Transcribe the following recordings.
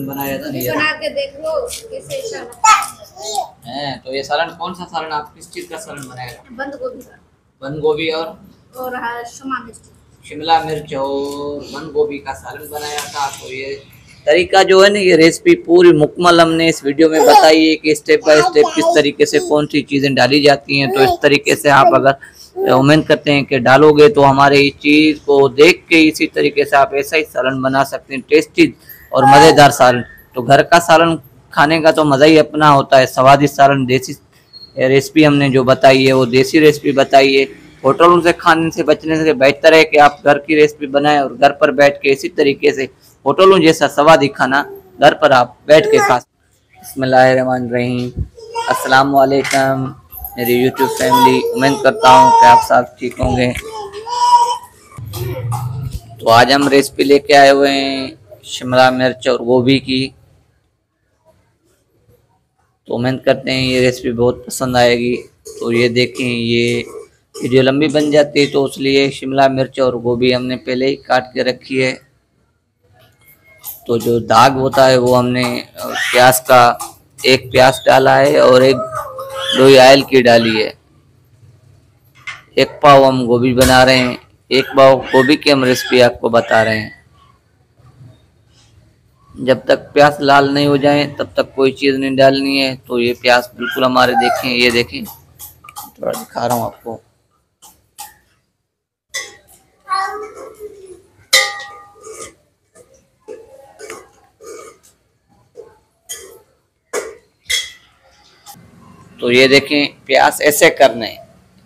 सालन बनाया था नहीं बना के देख लो कैसे है। तो ये सालन कौन सा सालन, आप किस चीज का सालन बनाया? बंद गोभी का। बंद गोभी और शिमला मिर्च और बंद गोभी का सालन बनाया था। तो ये तरीका जो है ना, ये रेसिपी पूरी मुकम्मल हमने इस वीडियो में बताई है कि स्टेप बाय स्टेप किस तरीके से कौन सी चीज़ें डाली जाती हैं। तो इस तरीके से आप अगर उम्मीद करते हैं कि डालोगे तो हमारे इस चीज़ को देख के इसी तरीके से आप ऐसा ही सालन बना सकते हैं, टेस्टी और मज़ेदार सालन। तो घर का सालन खाने का तो मज़ा ही अपना होता है, स्वादिष्ट सालन। देसी रेसिपी हमने जो बताई है वो देसी रेसिपी बताई है। होटलों से खाने से बचने से बेहतर है कि आप घर की रेसिपी बनाएं और घर पर बैठ के इसी तरीके से होटलों जैसा स्वादी खाना घर पर आप बैठ के खा। बिस्मिल्लाहिर्रहमानिर्रहीम। अस्सलाम वालेकुम मेरी यूट्यूब फैमिली, उम्मीद करता हूँ कि आप सब ठीक होंगे। तो आज हम रेसिपी लेके आए हुए हैं शिमला मिर्च और गोभी की। तो उम्मीद करते हैं ये रेसिपी बहुत पसंद आएगी। तो ये देखें, ये वीडियो लंबी बन जाती है तो इसलिए शिमला मिर्च और गोभी हमने पहले ही काट के रखी है। तो जो दाग होता है वो हमने प्याज का, एक प्याज डाला है और एक लोई ऑयल की डाली है। एक पाव हम गोभी बना रहे हैं, एक पाव गोभी की हम रेसिपी आपको बता रहे हैं। जब तक प्याज लाल नहीं हो जाए तब तक कोई चीज़ नहीं डालनी है। तो ये प्याज बिल्कुल हमारे देखें, ये देखें, थोड़ा दिखा रहा हूँ आपको। तो ये देखें, प्याज ऐसे करने,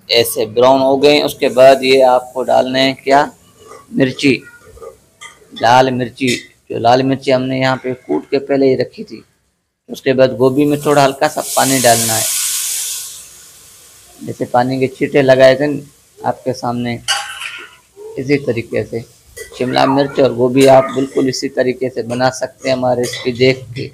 ऐसे ब्राउन हो गए। उसके बाद ये आपको डालने हैं क्या, मिर्ची, लाल मिर्ची। जो लाल मिर्ची हमने यहाँ पे कूट के पहले ही रखी थी। उसके बाद गोभी में थोड़ा हल्का सा पानी डालना है, जैसे पानी के छींटे लगाए थे आपके सामने, इसी तरीके से शिमला मिर्च और गोभी आप बिल्कुल इसी तरीके से बना सकते हैं हमारे रेसिपी देख के।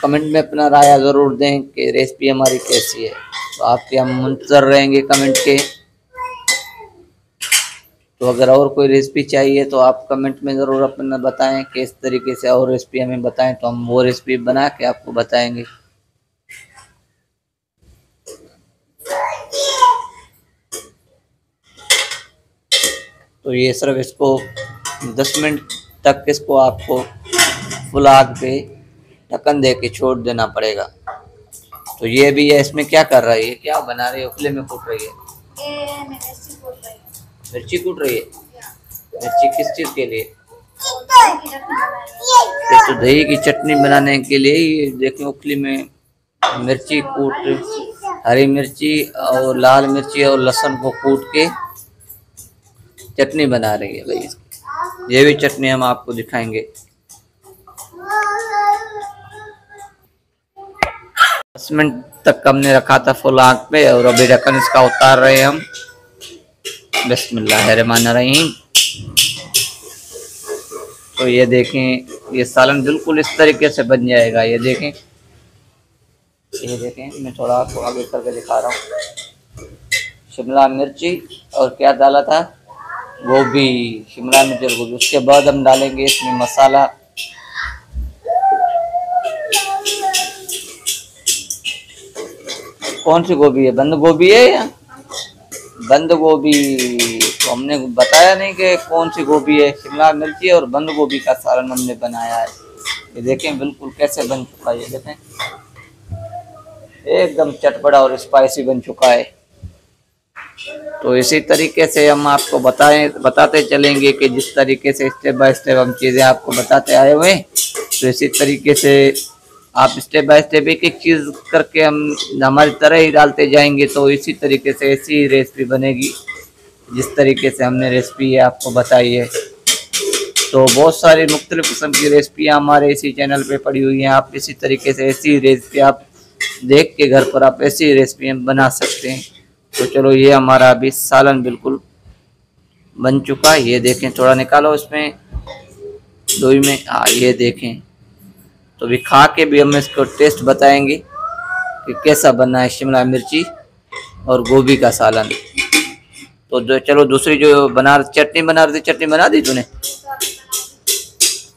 कमेंट में अपना राय ज़रूर दें कि रेसिपी हमारी कैसी है। तो आपके हम मुंतज़र रहेंगे कमेंट के। तो अगर और कोई रेसिपी चाहिए तो आप कमेंट में ज़रूर अपना बताएं कि इस तरीके से और रेसिपी हमें बताएं, तो हम वो रेसिपी बना के आपको बताएंगे। तो ये सिर्फ इसको 10 मिनट तक इसको आपको फुल आग पे ढक्कन दे के छोड़ देना पड़ेगा। तो ये भी है, इसमें क्या कर रही है, क्या बना रही है, उखले में कूट रही है, मिर्ची कूट रही है। मिर्ची किस चीज़ के लिए? तो दही की चटनी बनाने के लिए। ये देखें, उखली में मिर्ची कूट, हरी मिर्ची और लाल मिर्ची और लहसुन को कूट के चटनी बना रही है भाई। ये भी चटनी हम आपको दिखाएंगे। 10 मिनट तक हमने रखा था फुल आग पे और अभी ढक्कन इसका उतार रहे हैं हम। बिस्मिल्लाहिर्रहमानिर्रहीम। तो ये देखें, ये सालन बिल्कुल इस तरीके से बन जाएगा। ये देखें, ये देखें, मैं थोड़ा आपको आगे करके दिखा रहा हूँ। शिमला मिर्ची और क्या डाला था, गोभी, शिमला मिर्च और गोभी। उसके बाद हम डालेंगे इसमें मसाला। कौन सी गोभी है, बंद गोभी है या बंद गोभी? तो हमने बताया नहीं कि कौन सी गोभी है, शिमला मिर्ची और बंद गोभी का सालन हमने बनाया है। ये देखें बिल्कुल कैसे बन चुका है। ये देखें एकदम चटपटा और स्पाइसी बन चुका है। तो इसी तरीके से हम आपको बताते चलेंगे कि जिस तरीके से स्टेप बाय स्टेप हम चीज़ें आपको बताते आए हुए हैं, तो इसी तरीके से आप स्टेप बाय स्टेप एक एक चीज़ करके हम हमारी तरह ही डालते जाएंगे। तो इसी तरीके से ऐसी रेसिपी बनेगी जिस तरीके से हमने रेसिपी आपको बताई है। तो बहुत सारी मुख्तलिफ़ किस्म की रेसिपियाँ हमारे इसी चैनल पे पड़ी हुई हैं। आप इसी तरीके से ऐसी रेसिपी आप देख के घर पर आप ऐसी रेसिपी बना सकते हैं। तो चलो, ये हमारा अभी सालन बिल्कुल बन चुका है। ये देखें, थोड़ा निकालो इसमें लोई में। हाँ, ये देखें। तो भी खा के भी हम इसको टेस्ट बताएंगे कि कैसा बना है शिमला मिर्ची और गोभी का सालन। तो चलो दूसरी जो चटनी बना रही थी, चटनी बना दी तूने?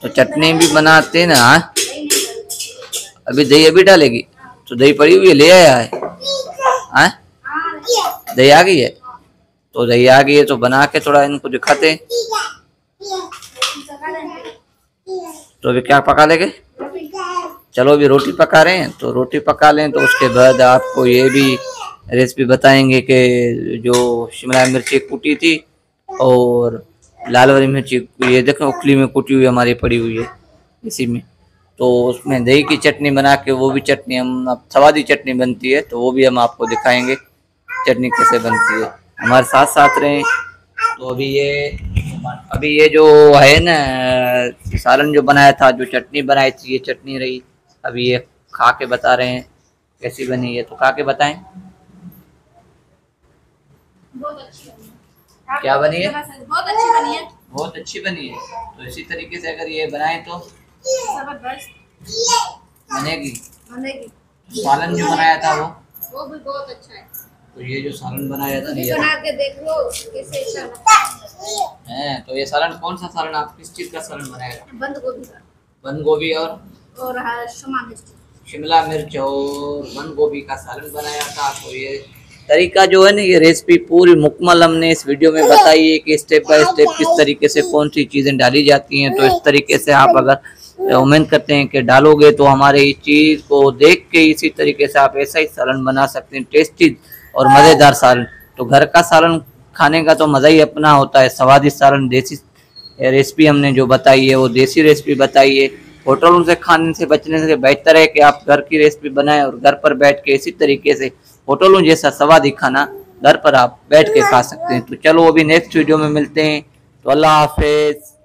तो चटनी भी बनाते ना। हाँ? अभी दही अभी डालेगी? तो दही पड़ी हुई है, ले आया है? हाँ? दही आ गई है? तो दही आ गई है तो बना के थोड़ा इनको दिखाते हैं। तो अभी क्या पका लेंगे? चलो अभी रोटी पका रहे हैं, तो रोटी पका लें, तो उसके बाद आपको ये भी रेसिपी बताएंगे कि जो शिमला मिर्ची कूटी थी और लाल वाली मिर्ची, ये देखो उखली में कूटी हुई हमारी पड़ी हुई है इसी में, तो उसमें दही की चटनी बना के, वो भी चटनी हम अब स्वादी चटनी बनती है, तो वो भी हम आपको दिखाएंगे चटनी कैसे बनती है। हमारे साथ साथ रहें। तो अभी ये जो है ना सालन जो बनाया था, जो चटनी बनाई थी, ये चटनी रही। अभी ये खा के बता रहे हैं कैसी बनी है, तो खा के बताएं। बहुत अच्छी बनी है। क्या बनी है? बहुत अच्छी बनी है। बहुत अच्छी बनी है। तो इसी तरीके से अगर ये बनाएं तो जबरदस्त बनेगी। बनेगी। सालन जो बनाया था वो भी बहुत अच्छा है। तो ये जो सालन बनाया था ये बना के देख लो कैसे अच्छा लगता है। तो ये सालन कौन सा सालन, आप किस चीज का सालन बनाया था? बंद गोभी का। बंद गोभी और शिमला मिर्च और बंद गोभी का सालन बनाया था। तो ये तरीका जो है ना, ये रेसिपी पूरी मुकम्मल हमने इस वीडियो में बताई है कि स्टेप बाय स्टेप किस तरीके से कौन सी चीज़ें डाली जाती हैं। तो इस तरीके से आप अगर उम्मीद करते हैं कि डालोगे तो हमारे इस चीज़ को देख के इसी तरीके से आप ऐसा ही सालन बना सकते हैं, टेस्टी और मज़ेदार सालन। तो घर का सालन खाने का तो मज़ा ही अपना होता है, स्वादिष्ट सालन। देसी रेसिपी हमने जो बताई है वो देसी रेसिपी बताई है। होटलों से खाने से बचने से बेहतर है कि आप घर की रेसिपी बनाएं और घर पर बैठ के इसी तरीके से होटलों जैसा स्वादी खाना घर पर आप बैठ के खा सकते हैं। तो चलो अभी नेक्स्ट वीडियो में मिलते हैं। तो अल्लाह हाफिज़।